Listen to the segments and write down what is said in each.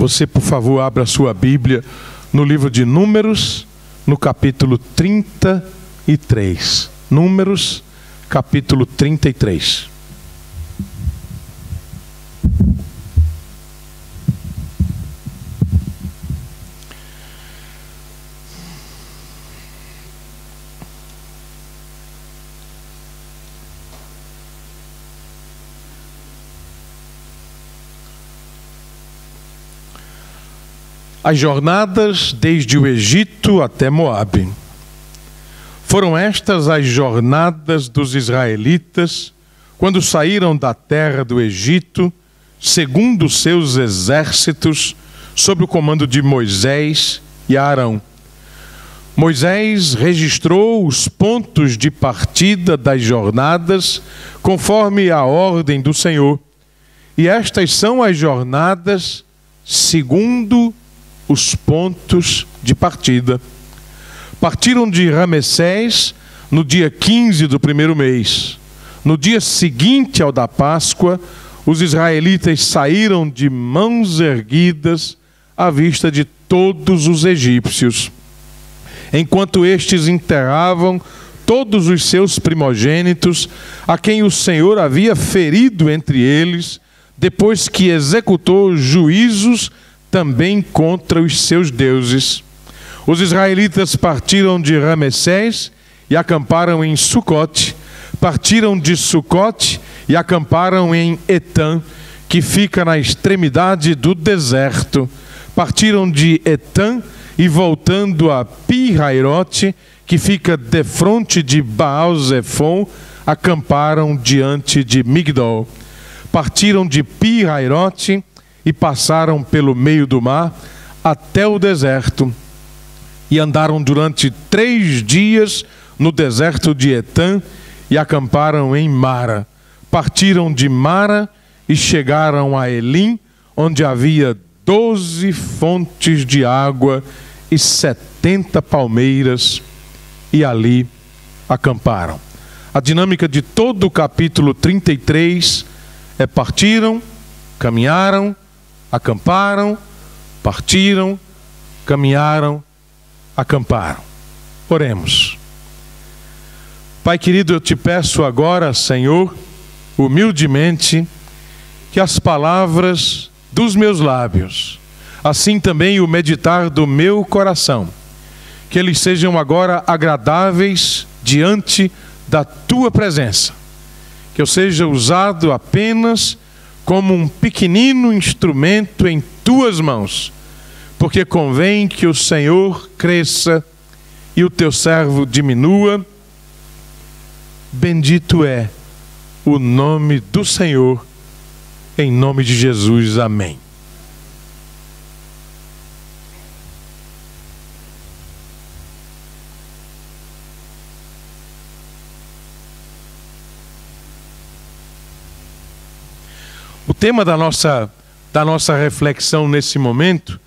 Você, por favor, abra a sua Bíblia no livro de Números, no capítulo 33. Números, capítulo 33. As jornadas desde o Egito até Moabe. Foram estas as jornadas dos israelitas quando saíram da terra do Egito, segundo seus exércitos, sob o comando de Moisés e Arão. Moisés registrou os pontos de partida das jornadas conforme a ordem do Senhor. E estas são as jornadas segundo os pontos de partida. Partiram de Ramessés no dia 15 do primeiro mês. No dia seguinte ao da Páscoa, os israelitas saíram de mãos erguidas à vista de todos os egípcios, enquanto estes enterravam todos os seus primogênitos, a quem o Senhor havia ferido entre eles, depois que executou juízos também contra os seus deuses. Os israelitas partiram de Ramessés e acamparam em Sucote. Partiram de Sucote e acamparam em Etã, que fica na extremidade do deserto. Partiram de Etã e, voltando a Pi-Hairote, que fica defronte de Baal-Zefon, acamparam diante de Migdol. Partiram de Pi-Hairote e passaram pelo meio do mar até o deserto, e andaram durante 3 dias no deserto de Etã e acamparam em Mara. Partiram de Mara e chegaram a Elim, onde havia 12 fontes de água e 70 palmeiras, e ali acamparam. A dinâmica de todo o capítulo 33 é: partiram, caminharam, acamparam, partiram, caminharam, acamparam. Oremos. Pai querido, eu te peço agora, Senhor, humildemente, que as palavras dos meus lábios, assim também o meditar do meu coração, que eles sejam agora agradáveis diante da tua presença, que eu seja usado apenas como um pequenino instrumento em tuas mãos, porque convém que o Senhor cresça e o teu servo diminua. Bendito é o nome do Senhor, em nome de Jesus, amém. O tema da nossa reflexão nesse momento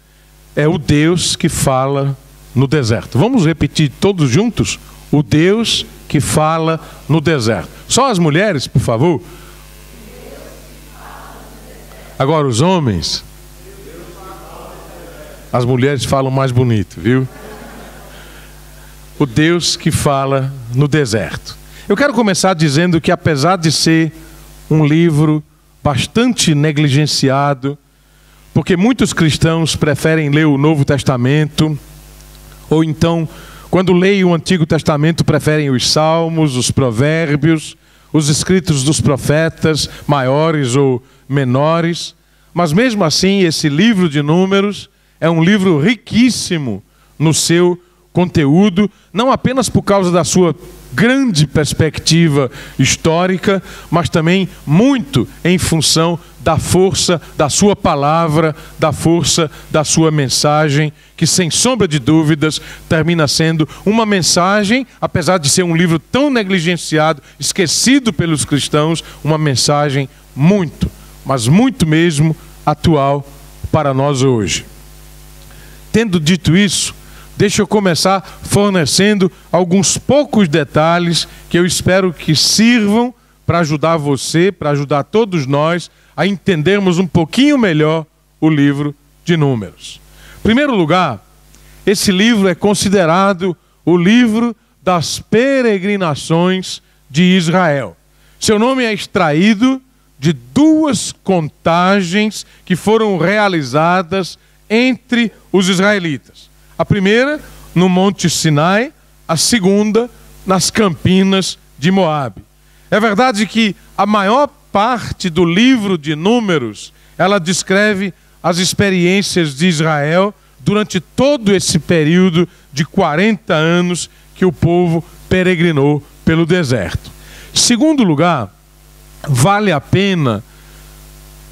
é o Deus que fala no deserto. Vamos repetir todos juntos? O Deus que fala no deserto. Só as mulheres, por favor. Agora os homens. As mulheres falam mais bonito, viu? O Deus que fala no deserto. Eu quero começar dizendo que, apesar de ser um livro bastante negligenciado, porque muitos cristãos preferem ler o Novo Testamento, ou então, quando leem o Antigo Testamento, preferem os Salmos, os Provérbios, os escritos dos profetas, maiores ou menores. Mas mesmo assim, esse livro de Números é um livro riquíssimo no seu conteúdo, não apenas por causa da sua grande perspectiva histórica, mas também muito em função da força da sua palavra, da força da sua mensagem, que sem sombra de dúvidas termina sendo uma mensagem, apesar de ser um livro tão negligenciado, esquecido pelos cristãos, uma mensagem muito, mas muito mesmo atual para nós hoje. Tendo dito isso, deixa eu começar fornecendo alguns poucos detalhes que eu espero que sirvam para ajudar você, para ajudar todos nós a entendermos um pouquinho melhor o livro de Números. Em primeiro lugar, esse livro é considerado o livro das peregrinações de Israel. Seu nome é extraído de duas contagens que foram realizadas entre os israelitas. A primeira, no Monte Sinai, a segunda, nas campinas de Moabe. É verdade que a maior parte do livro de Números, ela descreve as experiências de Israel durante todo esse período de 40 anos que o povo peregrinou pelo deserto. Segundo lugar, vale a pena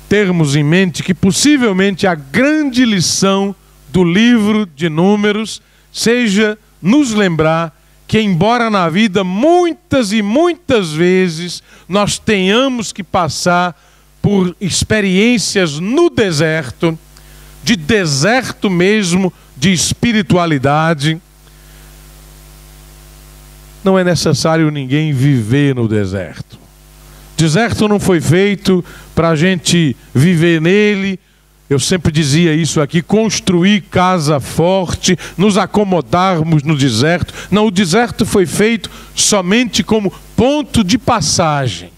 termos em mente que possivelmente a grande lição do livro de Números seja nos lembrar que, embora na vida muitas e muitas vezes nós tenhamos que passar por experiências no deserto, de deserto mesmo, de espiritualidade, não é necessário ninguém viver no deserto. Deserto não foi feito para a gente viver nele. Eu sempre dizia isso aqui, construir casa forte, nos acomodarmos no deserto. Não, o deserto foi feito somente como ponto de passagem,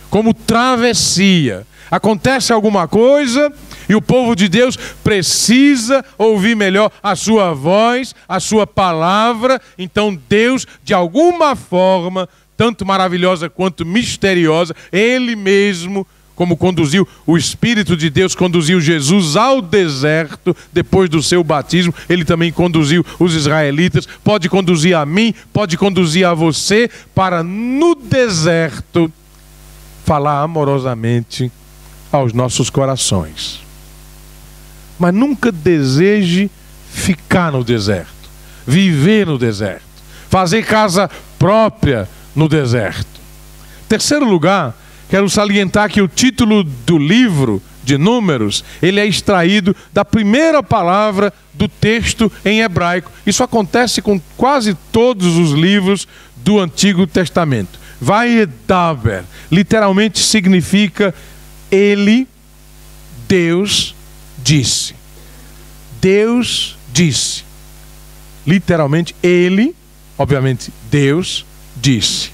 como travessia. Acontece alguma coisa e o povo de Deus precisa ouvir melhor a sua voz, a sua palavra. Então Deus, de alguma forma, tanto maravilhosa quanto misteriosa, Ele mesmo, como conduziu, o Espírito de Deus conduziu Jesus ao deserto depois do seu batismo, Ele também conduziu os israelitas, pode conduzir a mim, pode conduzir a você, para no deserto falar amorosamente aos nossos corações. Mas nunca deseje ficar no deserto, viver no deserto, fazer casa própria no deserto. Terceiro lugar, quero salientar que o título do livro de Números, ele é extraído da primeira palavra do texto em hebraico. Isso acontece com quase todos os livros do Antigo Testamento. Vayedaber, literalmente significa Ele, Deus, disse. Deus disse. Literalmente, Ele, obviamente, Deus disse.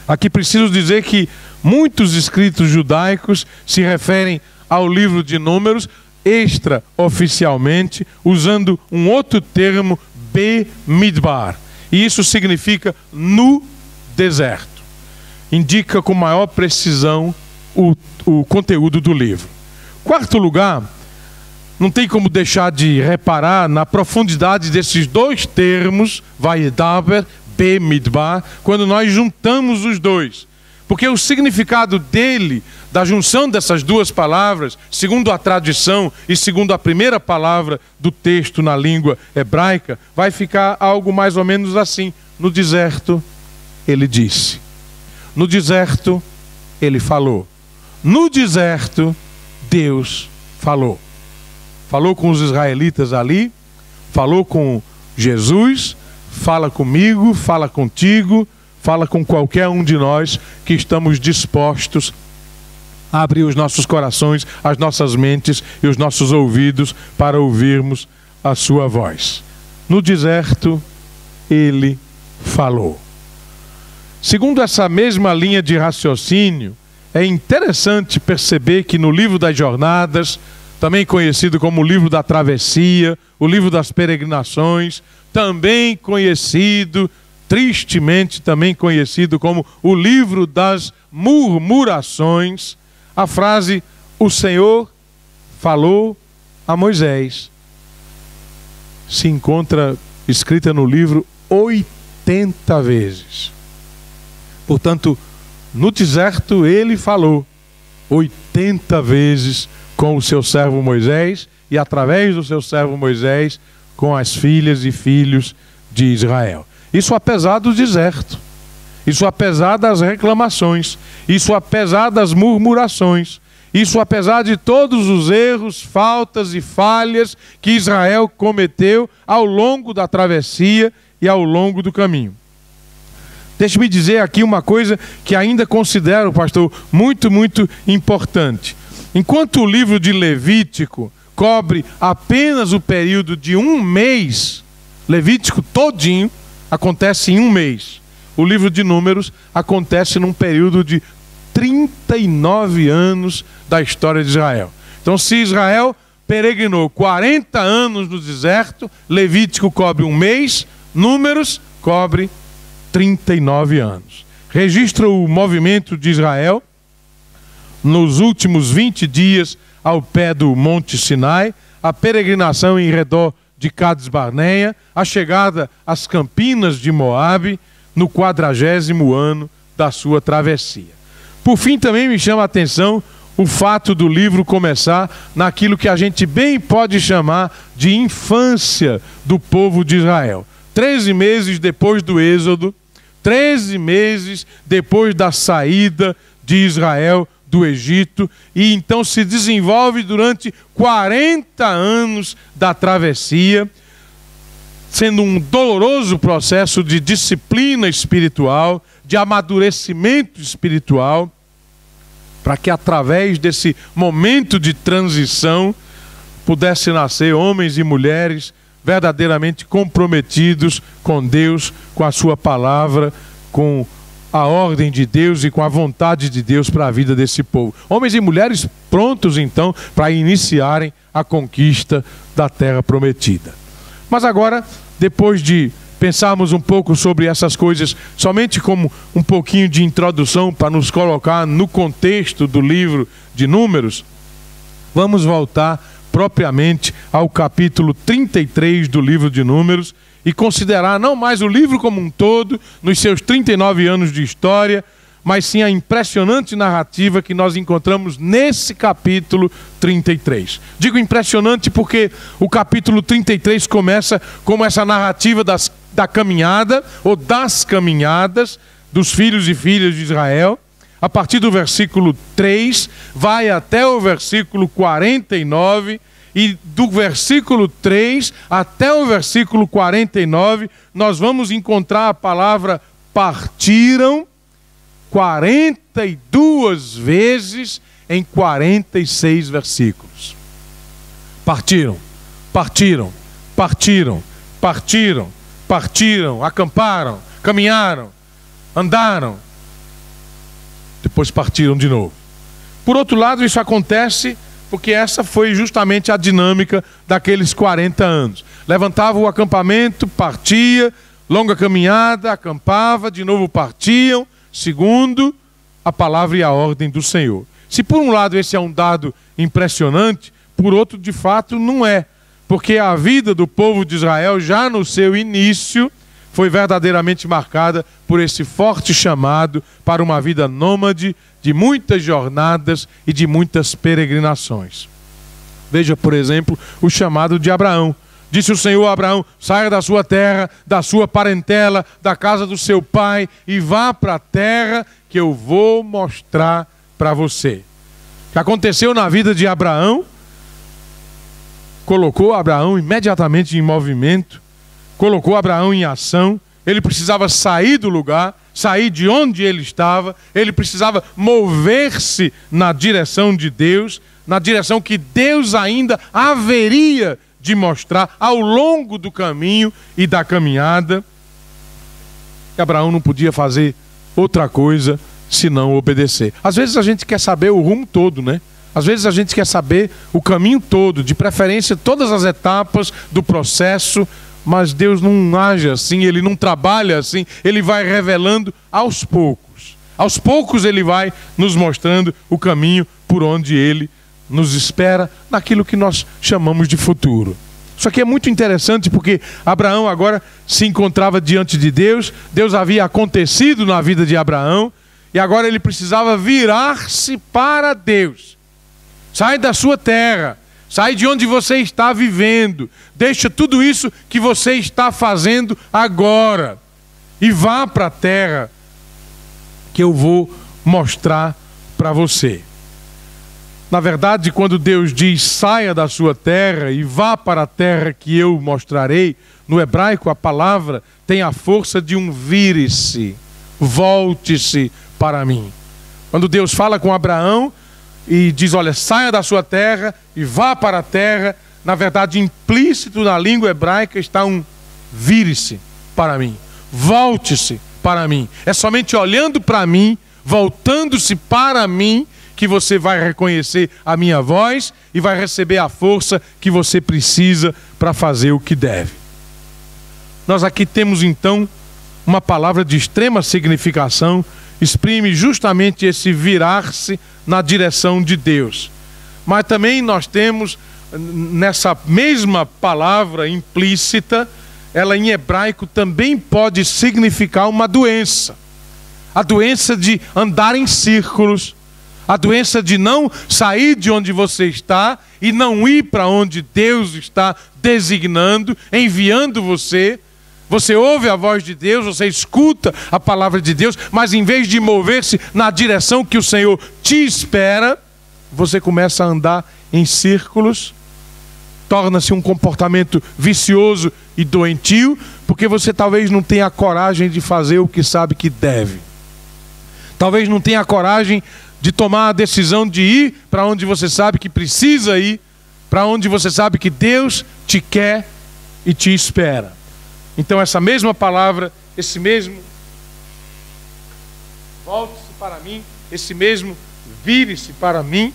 Aqui preciso dizer que muitos escritos judaicos se referem ao livro de Números extraoficialmente, usando um outro termo, Bemidbar. E isso significa no deserto. Indica com maior precisão o conteúdo do livro. Quarto lugar, não tem como deixar de reparar na profundidade desses dois termos, Vayedaber, Bemidbar, quando nós juntamos os dois. Porque o significado dele, da junção dessas duas palavras, segundo a tradição e segundo a primeira palavra do texto na língua hebraica, vai ficar algo mais ou menos assim. No deserto, ele disse. No deserto, ele falou. No deserto, Deus falou. Falou com os israelitas ali, falou com Jesus, fala comigo, fala contigo, fala com qualquer um de nós que estamos dispostos a abrir os nossos corações, as nossas mentes e os nossos ouvidos para ouvirmos a sua voz. No deserto, ele falou. Segundo essa mesma linha de raciocínio, é interessante perceber que no livro das Jornadas, também conhecido como o livro da travessia, o livro das peregrinações, também conhecido, tristemente também conhecido como o livro das murmurações, a frase, o Senhor falou a Moisés, se encontra escrita no livro 80 vezes. Portanto, no deserto ele falou 80 vezes com o seu servo Moisés e através do seu servo Moisés com as filhas e filhos de Israel. Isso apesar do deserto, isso apesar das reclamações, isso apesar das murmurações, isso apesar de todos os erros, faltas e falhas que Israel cometeu ao longo da travessia e ao longo do caminho. Deixe-me dizer aqui uma coisa que ainda considero, pastor, muito importante. Enquanto o livro de Levítico cobre apenas o período de um mês, Levítico todinho acontece em um mês. O livro de Números acontece num período de 39 anos da história de Israel. Então, se Israel peregrinou 40 anos no deserto, Levítico cobre um mês, Números cobre 39 anos. Registra o movimento de Israel nos últimos 20 dias ao pé do Monte Sinai, a peregrinação em redor de Cades Barneia, a chegada às campinas de Moabe, no 40º ano da sua travessia. Por fim, também me chama a atenção o fato do livro começar naquilo que a gente bem pode chamar de infância do povo de Israel. 13 meses depois do Êxodo, 13 meses depois da saída de Israel do Egito, e então se desenvolve durante 40 anos da travessia, sendo um doloroso processo de disciplina espiritual, de amadurecimento espiritual, para que através desse momento de transição pudesse nascer homens e mulheres verdadeiramente comprometidos com Deus, com a sua palavra, com a ordem de Deus e com a vontade de Deus para a vida desse povo. Homens e mulheres prontos então para iniciarem a conquista da terra prometida. Mas agora, depois de pensarmos um pouco sobre essas coisas, somente como um pouquinho de introdução para nos colocar no contexto do livro de Números, vamos voltar propriamente ao capítulo 33 do livro de Números e considerar não mais o livro como um todo, nos seus 39 anos de história, mas sim a impressionante narrativa que nós encontramos nesse capítulo 33. Digo impressionante porque o capítulo 33 começa como essa narrativa da caminhada, ou das caminhadas, dos filhos e filhas de Israel. A partir do versículo 3, vai até o versículo 49, e do versículo 3 até o versículo 49, nós vamos encontrar a palavra partiram 42 vezes em 46 versículos. Partiram, partiram, partiram, partiram, partiram, acamparam, caminharam, andaram, depois partiram de novo. Por outro lado, isso acontece porque essa foi justamente a dinâmica daqueles 40 anos. Levantava o acampamento, partia, longa caminhada, acampava, de novo partiam, segundo a palavra e a ordem do Senhor. Se por um lado esse é um dado impressionante, por outro de fato não é. Porque a vida do povo de Israel, já no seu início, foi verdadeiramente marcada por esse forte chamado para uma vida nômade, de muitas jornadas e de muitas peregrinações. Veja, por exemplo, o chamado de Abraão. Disse o Senhor a Abraão: saia da sua terra, da sua parentela, da casa do seu pai e vá para a terra que eu vou mostrar para você. O que aconteceu na vida de Abraão colocou Abraão imediatamente em movimento, colocou Abraão em ação. Ele precisava sair do lugar, sair de onde ele estava, ele precisava mover-se na direção de Deus, na direção que Deus ainda haveria de mostrar ao longo do caminho e da caminhada. E Abraão não podia fazer outra coisa senão obedecer. Às vezes a gente quer saber o rumo todo, né? Às vezes a gente quer saber o caminho todo, de preferência todas as etapas do processo, mas Deus não age assim, Ele não trabalha assim, Ele vai revelando aos poucos. Aos poucos Ele vai nos mostrando o caminho por onde Ele nos espera, naquilo que nós chamamos de futuro. Isso aqui é muito interessante porque Abraão agora se encontrava diante de Deus, Deus havia acontecido na vida de Abraão, e agora ele precisava virar-se para Deus. Sai da sua terra, sai de onde você está vivendo, deixa tudo isso que você está fazendo agora e vá para a terra que eu vou mostrar para você. Na verdade, quando Deus diz saia da sua terra e vá para a terra que eu mostrarei, no hebraico a palavra tem a força de um vire-se, volte-se para mim. Quando Deus fala com Abraão, e diz, olha, saia da sua terra e vá para a terra, na verdade, implícito na língua hebraica está um vire-se para mim, volte-se para mim. É somente olhando para mim, voltando-se para mim, que você vai reconhecer a minha voz e vai receber a força que você precisa para fazer o que deve. Nós aqui temos então uma palavra de extrema significação, exprime justamente esse virar-se na direção de Deus. Mas também nós temos nessa mesma palavra implícita, ela em hebraico também pode significar uma doença. A doença de andar em círculos, a doença de não sair de onde você está e não ir para onde Deus está designando, enviando você. Você ouve a voz de Deus, você escuta a palavra de Deus, mas em vez de mover-se na direção que o Senhor te espera, você começa a andar em círculos, torna-se um comportamento vicioso e doentio, porque você talvez não tenha a coragem de fazer o que sabe que deve. Talvez não tenha a coragem de tomar a decisão de ir para onde você sabe que precisa ir, para onde você sabe que Deus te quer e te espera. Então essa mesma palavra, esse mesmo volte-se para mim, esse mesmo vire-se para mim,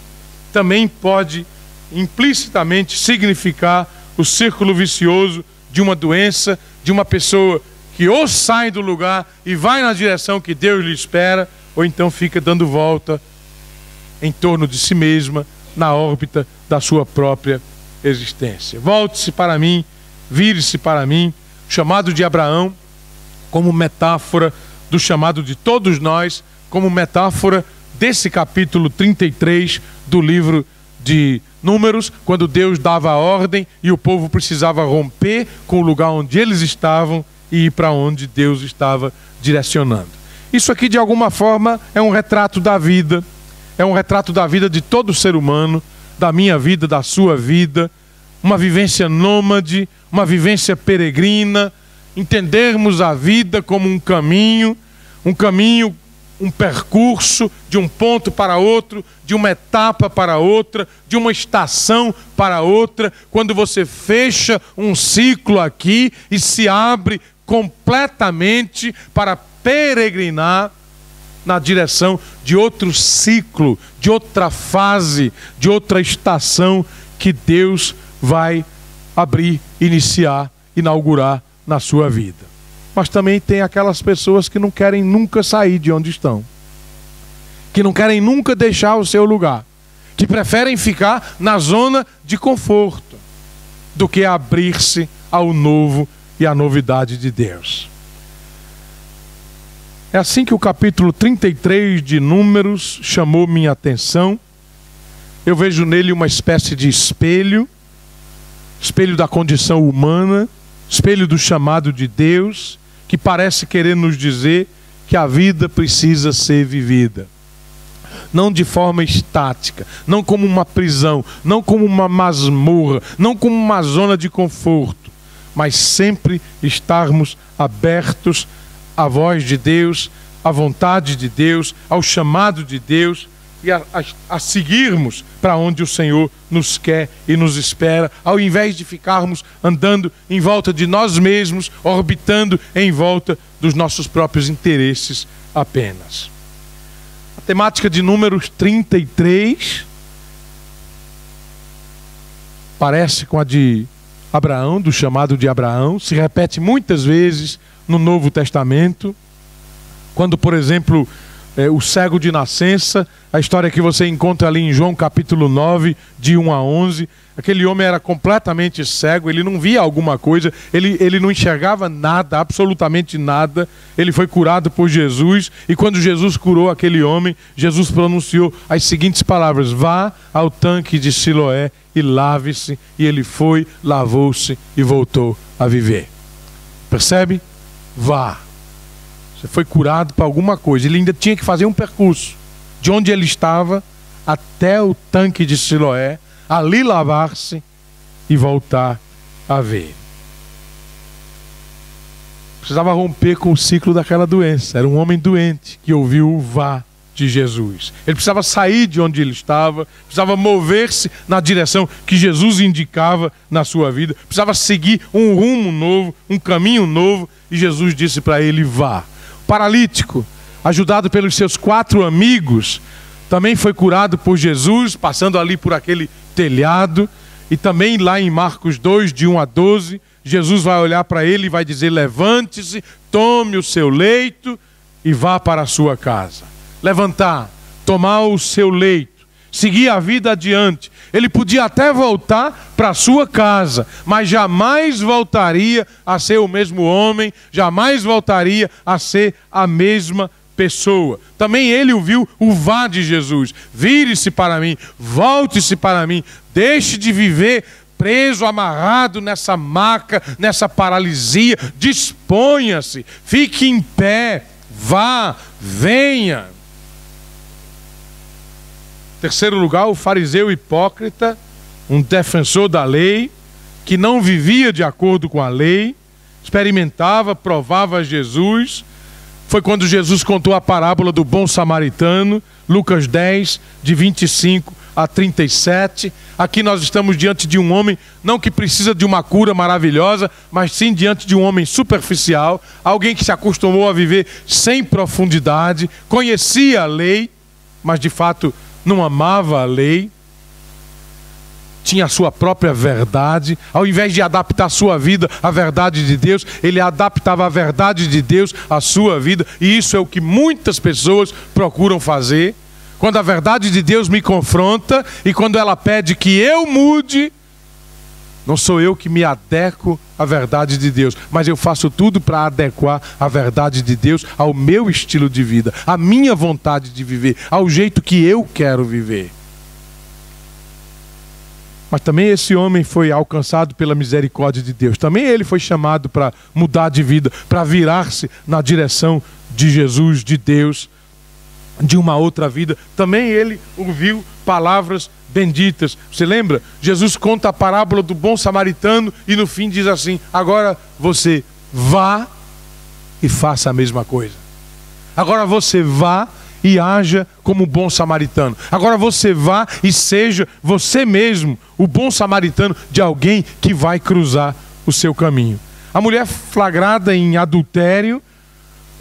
também pode implicitamente significar o círculo vicioso de uma doença, de uma pessoa que ou sai do lugar e vai na direção que Deus lhe espera, ou então fica dando volta em torno de si mesma, na órbita da sua própria existência. Volte-se para mim, vire-se para mim, chamado de Abraão como metáfora do chamado de todos nós, como metáfora desse capítulo 33 do livro de Números, quando Deus dava a ordem e o povo precisava romper com o lugar onde eles estavam e ir para onde Deus estava direcionando. Isso aqui de alguma forma é um retrato da vida, é um retrato da vida de todo ser humano, da minha vida, da sua vida, uma vivência nômade, uma vivência peregrina, entendermos a vida como um caminho, um percurso de um ponto para outro, de uma etapa para outra, de uma estação para outra, quando você fecha um ciclo aqui e se abre completamente para peregrinar na direção de outro ciclo, de outra fase, de outra estação que Deus vai abrir, iniciar, inaugurar na sua vida. Mas também tem aquelas pessoas que não querem nunca sair de onde estão, que não querem nunca deixar o seu lugar, que preferem ficar na zona de conforto do que abrir-se ao novo e à novidade de Deus. É assim que o capítulo 33 de Números chamou minha atenção. Eu vejo nele uma espécie de espelho da condição humana, espelho do chamado de Deus, que parece querer nos dizer que a vida precisa ser vivida. Não de forma estática, não como uma prisão, não como uma masmorra, não como uma zona de conforto, mas sempre estarmos abertos à voz de Deus, à vontade de Deus, ao chamado de Deus e a seguirmos para onde o Senhor nos quer e nos espera, ao invés de ficarmos andando em volta de nós mesmos, orbitando em volta dos nossos próprios interesses apenas. A temática de Números 33 parece com a de Abraão, do chamado de Abraão, se repete muitas vezes no Novo Testamento, quando, por exemplo, o cego de nascença, a história que você encontra ali em João capítulo 9, de 1 a 11, aquele homem era completamente cego, ele não via alguma coisa, ele não enxergava nada, absolutamente nada. Ele foi curado por Jesus, e quando Jesus curou aquele homem, Jesus pronunciou as seguintes palavras: vá ao tanque de Siloé e lave-se. E ele foi, lavou-se e voltou a viver. Percebe? Vá. Você foi curado para alguma coisa. Ele ainda tinha que fazer um percurso de onde ele estava até o tanque de Siloé, ali lavar-se e voltar a ver. Precisava romper com o ciclo daquela doença. Era um homem doente que ouviu o vá de Jesus. Ele precisava sair de onde ele estava, precisava mover-se na direção que Jesus indicava na sua vida, precisava seguir um rumo novo, um caminho novo, e Jesus disse para ele: vá. O paralítico, ajudado pelos seus 4 amigos, também foi curado por Jesus, passando ali por aquele telhado. E também lá em Marcos 2, de 1 a 12, Jesus vai olhar para ele e vai dizer: levante-se, tome o seu leito e vá para a sua casa. Levantar, tomar o seu leito, seguir a vida adiante. Ele podia até voltar para a sua casa, mas jamais voltaria a ser o mesmo homem, jamais voltaria a ser a mesma pessoa. Também ele ouviu o vá de Jesus: vire-se para mim, volte-se para mim, deixe de viver preso, amarrado nessa maca, nessa paralisia, disponha-se, fique em pé, vá, venha. Terceiro lugar, o fariseu hipócrita, um defensor da lei, que não vivia de acordo com a lei, experimentava, provava Jesus. Foi quando Jesus contou a parábola do bom samaritano, Lucas 10, de 25 a 37. Aqui nós estamos diante de um homem, não que precisa de uma cura maravilhosa, mas sim diante de um homem superficial, alguém que se acostumou a viver sem profundidade, conhecia a lei, mas de fato não amava a lei, tinha a sua própria verdade. Ao invés de adaptar a sua vida à verdade de Deus, ele adaptava a verdade de Deus à sua vida, e isso é o que muitas pessoas procuram fazer. Quando a verdade de Deus me confronta e quando ela pede que eu mude, não sou eu que me adequo à verdade de Deus, mas eu faço tudo para adequar a verdade de Deus ao meu estilo de vida, à minha vontade de viver, ao jeito que eu quero viver. Mas também esse homem foi alcançado pela misericórdia de Deus. Também ele foi chamado para mudar de vida, para virar-se na direção de Jesus, de Deus, de uma outra vida. Também ele ouviu palavras benditas. Você lembra? Jesus conta a parábola do bom samaritano e no fim diz assim: agora você vá e faça a mesma coisa. Agora você vá e haja como bom samaritano. Agora você vá e seja você mesmo o bom samaritano de alguém que vai cruzar o seu caminho. A mulher flagrada em adultério,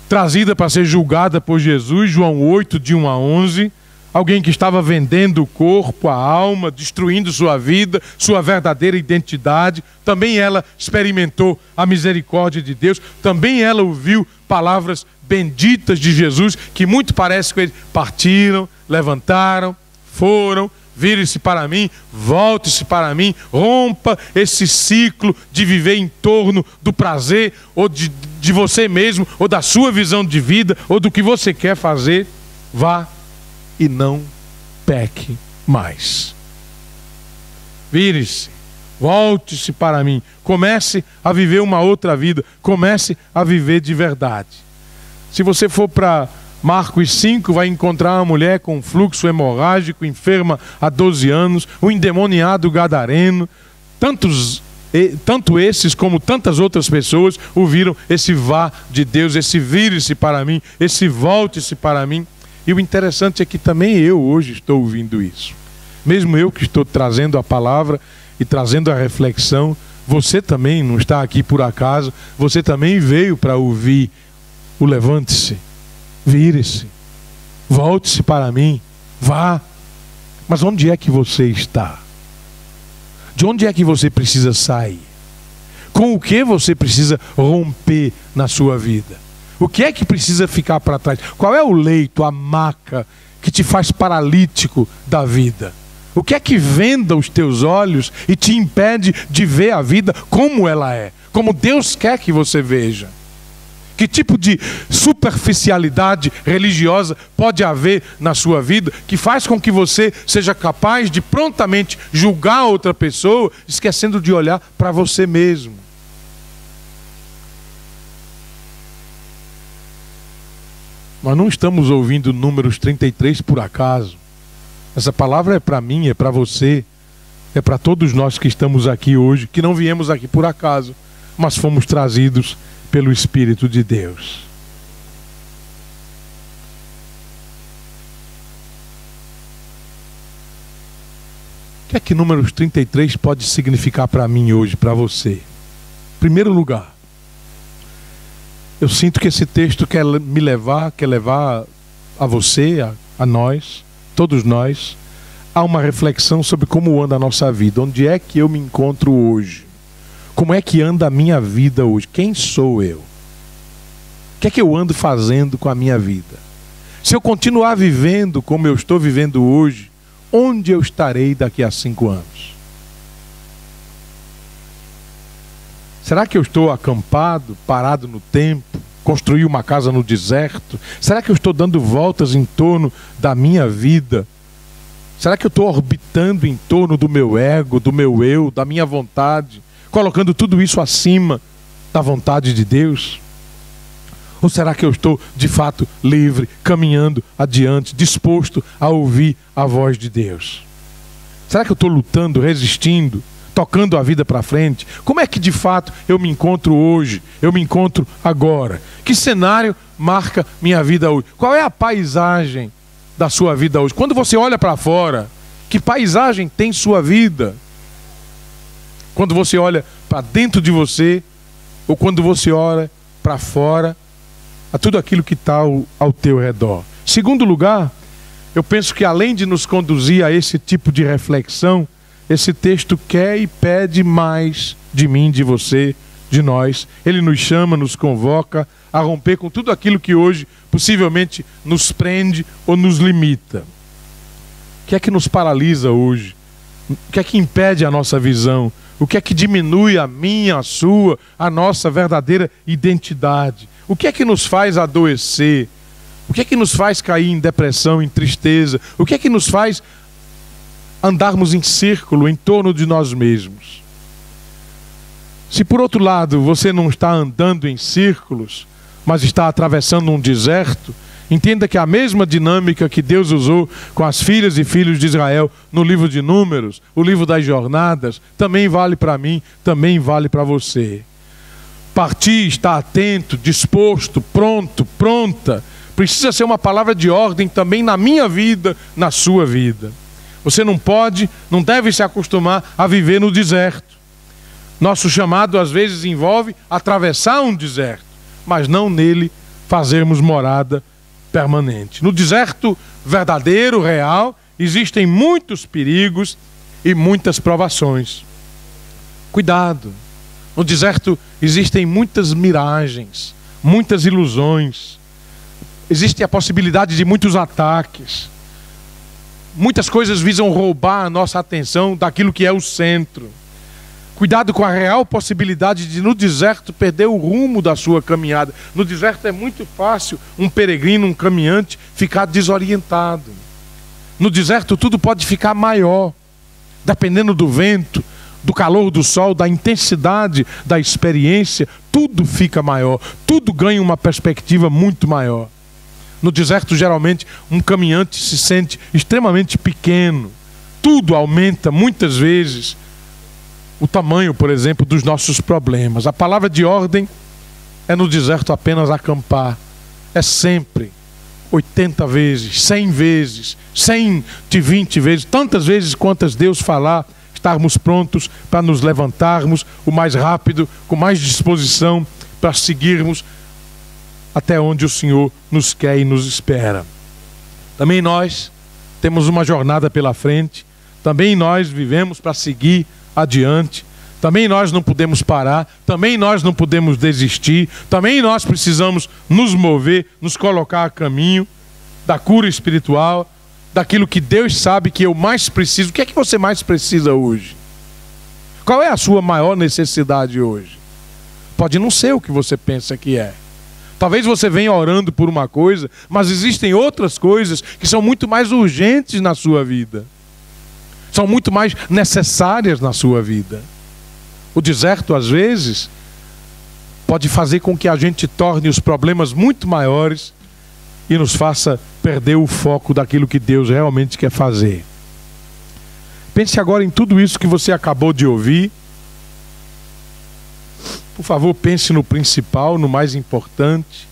trazida para ser julgada por Jesus, João 8, de 1 a 11, alguém que estava vendendo o corpo, a alma, destruindo sua vida, sua verdadeira identidade. Também ela experimentou a misericórdia de Deus, também ela ouviu palavras benditas de Jesus, que muito parece com ele. Partiram, levantaram, foram, vire-se para mim, volte-se para mim, rompa esse ciclo de viver em torno do prazer, ou de você mesmo, ou da sua visão de vida, ou do que você quer fazer. Vá e não peque mais. Vire-se, volte-se para mim, comece a viver uma outra vida, comece a viver de verdade. Se você for para Marcos 5, vai encontrar uma mulher com fluxo hemorrágico, enferma há 12 anos, um endemoniado gadareno. Tanto esses como tantas outras pessoas ouviram esse vá de Deus, esse vire-se para mim, esse volte-se para mim. E o interessante é que também eu hoje estou ouvindo isso. Mesmo eu que estou trazendo a palavra e trazendo a reflexão, você também não está aqui por acaso, você também veio para ouvir o levante-se, vire-se, volte-se para mim, vá. Mas onde é que você está? De onde é que você precisa sair? Com o que você precisa romper na sua vida? O que é que precisa ficar para trás? Qual é o leito, a maca que te faz paralítico da vida? O que é que venda os teus olhos e te impede de ver a vida como ela é? Como Deus quer que você veja? Que tipo de superficialidade religiosa pode haver na sua vida que faz com que você seja capaz de prontamente julgar outra pessoa, esquecendo de olhar para você mesmo? Nós não estamos ouvindo Números 33 por acaso. Essa palavra é para mim, é para você, é para todos nós que estamos aqui hoje, que não viemos aqui por acaso, mas fomos trazidos pelo Espírito de Deus. que é que Números 33 pode significar para mim hoje, para você? Em primeiro lugar, eu sinto que esse texto quer levar a você, a nós, todos nós, a uma reflexão sobre como anda a nossa vida. Onde é que eu me encontro hoje? Como é que anda a minha vida hoje? Quem sou eu? O que é que eu ando fazendo com a minha vida? Se eu continuar vivendo como eu estou vivendo hoje, onde eu estarei daqui a 5 anos? Será que eu estou acampado, parado no tempo, construí uma casa no deserto? Será que eu estou dando voltas em torno da minha vida? Será que eu estou orbitando em torno do meu ego, do meu eu, da minha vontade, colocando tudo isso acima da vontade de Deus? Ou será que eu estou, de fato, livre, caminhando adiante, disposto a ouvir a voz de Deus? Será que eu estou lutando, resistindo, tocando a vida para frente? Como é que, de fato, eu me encontro hoje? Eu me encontro agora? Que cenário marca minha vida hoje? Qual é a paisagem da sua vida hoje? Quando você olha para fora, que paisagem tem sua vida? Quando você olha para dentro de você, ou quando você olha para fora, a tudo aquilo que está ao teu redor. Segundo lugar, eu penso que além de nos conduzir a esse tipo de reflexão, esse texto quer e pede mais de mim, de você, de nós. Ele nos chama, nos convoca a romper com tudo aquilo que hoje possivelmente nos prende ou nos limita. O que é que nos paralisa hoje? O que é que impede a nossa visão? O que é que diminui a minha, a sua, a nossa verdadeira identidade? O que é que nos faz adoecer? O que é que nos faz cair em depressão, em tristeza? O que é que nos faz andarmos em círculo em torno de nós mesmos? Se por outro lado você não está andando em círculos, mas está atravessando um deserto, entenda que a mesma dinâmica que Deus usou com as filhas e filhos de Israel no livro de Números, o livro das jornadas, também vale para mim, também vale para você. Partir, estar atento, disposto, pronto, pronta, precisa ser uma palavra de ordem também na minha vida, na sua vida. Você não pode, não deve se acostumar a viver no deserto. Nosso chamado às vezes envolve atravessar um deserto, mas não nele fazermos morada permanente. No deserto verdadeiro, real, existem muitos perigos e muitas provações. Cuidado. No deserto existem muitas miragens, muitas ilusões. Existe a possibilidade de muitos ataques. Muitas coisas visam roubar a nossa atenção daquilo que é o centro. Cuidado com a real possibilidade de, no deserto, perder o rumo da sua caminhada. No deserto é muito fácil um peregrino, um caminhante, ficar desorientado. No deserto tudo pode ficar maior, dependendo do vento, do calor do sol, da intensidade da experiência, tudo fica maior, tudo ganha uma perspectiva muito maior. No deserto, geralmente, um caminhante se sente extremamente pequeno. Tudo aumenta, muitas vezes, o tamanho, por exemplo, dos nossos problemas. A palavra de ordem é no deserto apenas acampar. É sempre 80 vezes, 100 vezes, 120 vezes, tantas vezes quantas Deus falar, estarmos prontos para nos levantarmos o mais rápido, com mais disposição, para seguirmos até onde o Senhor nos quer e nos espera. Também nós temos uma jornada pela frente, também nós vivemos para seguir adiante, também nós não podemos parar, também nós não podemos desistir, também nós precisamos nos mover, nos colocar a caminho da cura espiritual, daquilo que Deus sabe que eu mais preciso. O que é que você mais precisa hoje? Qual é a sua maior necessidade hoje? Pode não ser o que você pensa que é. Talvez você venha orando por uma coisa, mas existem outras coisas que são muito mais urgentes na sua vida. São muito mais necessárias na sua vida. O deserto, às vezes, pode fazer com que a gente torne os problemas muito maiores e nos faça perder o foco daquilo que Deus realmente quer fazer. Pense agora em tudo isso que você acabou de ouvir. Por favor, pense no principal, no mais importante.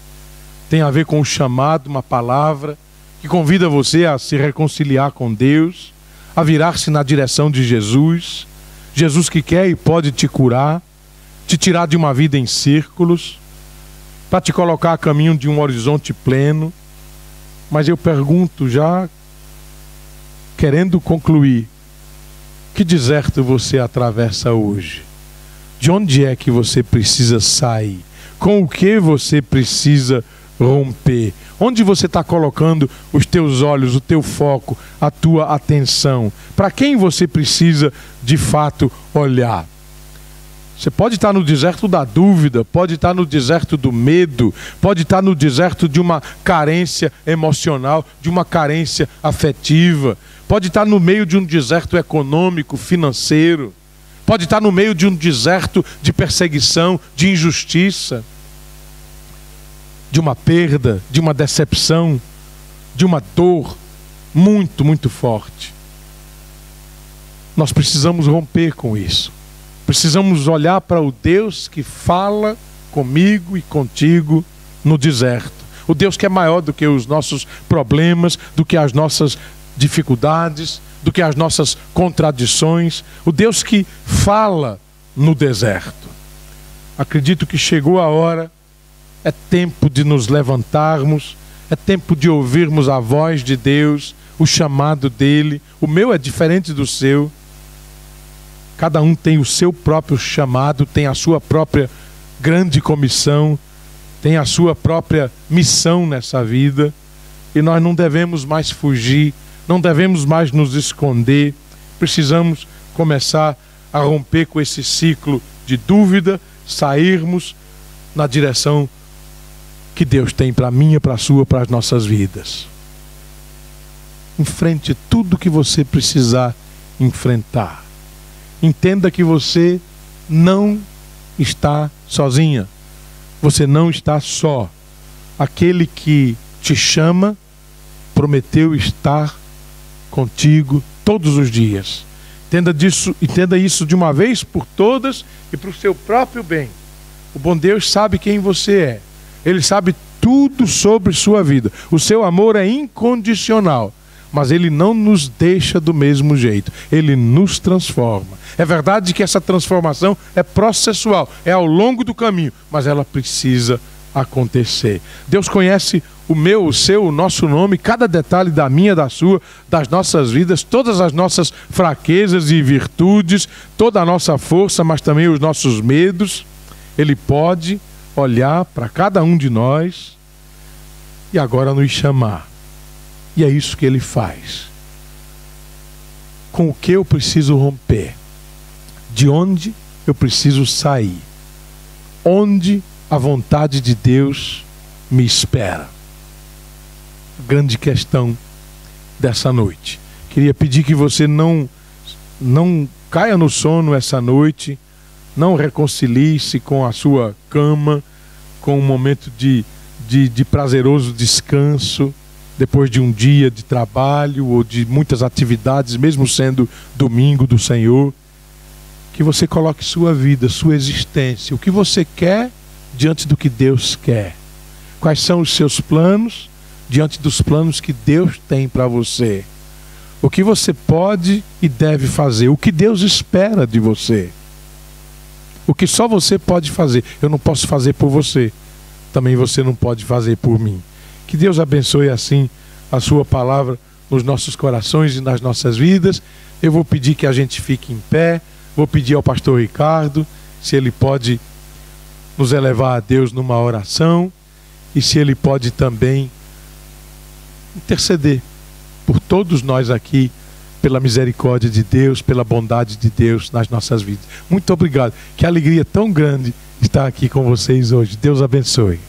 Tem a ver com o chamado, uma palavra que convida você a se reconciliar com Deus, a virar-se na direção de Jesus. Jesus que quer e pode te curar, te tirar de uma vida em círculos, para te colocar a caminho de um horizonte pleno. Mas eu pergunto, já querendo concluir, que deserto você atravessa hoje? De onde é que você precisa sair? Com o que você precisa romper? Onde você está colocando os teus olhos, o teu foco, a tua atenção? Para quem você precisa de fato olhar? Você pode estar no deserto da dúvida, pode estar no deserto do medo, pode estar no deserto de uma carência emocional, de uma carência afetiva, pode estar no meio de um deserto econômico, financeiro, pode estar no meio de um deserto de perseguição, de injustiça, de uma perda, de uma decepção, de uma dor muito, muito forte. Nós precisamos romper com isso. Precisamos olhar para o Deus que fala comigo e contigo no deserto. O Deus que é maior do que os nossos problemas, do que as nossas dificuldades, do que as nossas contradições. O Deus que fala no deserto. Acredito que chegou a hora, é tempo de nos levantarmos, é tempo de ouvirmos a voz de Deus, o chamado dele. O meu é diferente do seu. Cada um tem o seu próprio chamado, tem a sua própria grande comissão, tem a sua própria missão nessa vida. E nós não devemos mais fugir, não devemos mais nos esconder. Precisamos começar a romper com esse ciclo de dúvida, sairmos na direção que Deus tem para a minha, para a sua, para as nossas vidas. Enfrente tudo que você precisar enfrentar. Entenda que você não está sozinha. Você não está só. Aquele que te chama prometeu estar contigo todos os dias. Entenda isso de uma vez por todas e para o seu próprio bem. O bom Deus sabe quem você é. Ele sabe tudo sobre sua vida. O seu amor é incondicional. Mas Ele não nos deixa do mesmo jeito. Ele nos transforma. É verdade que essa transformação é processual, é ao longo do caminho, mas ela precisa acontecer. Deus conhece o meu, o seu, o nosso nome, cada detalhe da minha, da sua, das nossas vidas, todas as nossas fraquezas e virtudes, toda a nossa força, mas também os nossos medos. Ele pode olhar para cada um de nós e agora nos chamar. E é isso que Ele faz. Com o que eu preciso romper? De onde eu preciso sair? Onde a vontade de Deus me espera? Grande questão dessa noite. Queria pedir que você não caia no sono essa noite, não reconcilie-se com a sua cama, com um momento de prazeroso descanso, depois de um dia de trabalho ou de muitas atividades, mesmo sendo domingo do Senhor, que você coloque sua vida, sua existência, o que você quer diante do que Deus quer. Quais são os seus planos diante dos planos que Deus tem para você. O que você pode e deve fazer, o que Deus espera de você. O que só você pode fazer. Eu não posso fazer por você, também você não pode fazer por mim. Que Deus abençoe assim a sua palavra nos nossos corações e nas nossas vidas. Eu vou pedir que a gente fique em pé. Vou pedir ao pastor Ricardo se ele pode nos elevar a Deus numa oração e se ele pode também interceder por todos nós aqui, pela misericórdia de Deus, pela bondade de Deus nas nossas vidas. Muito obrigado. Que alegria tão grande estar aqui com vocês hoje. Deus abençoe.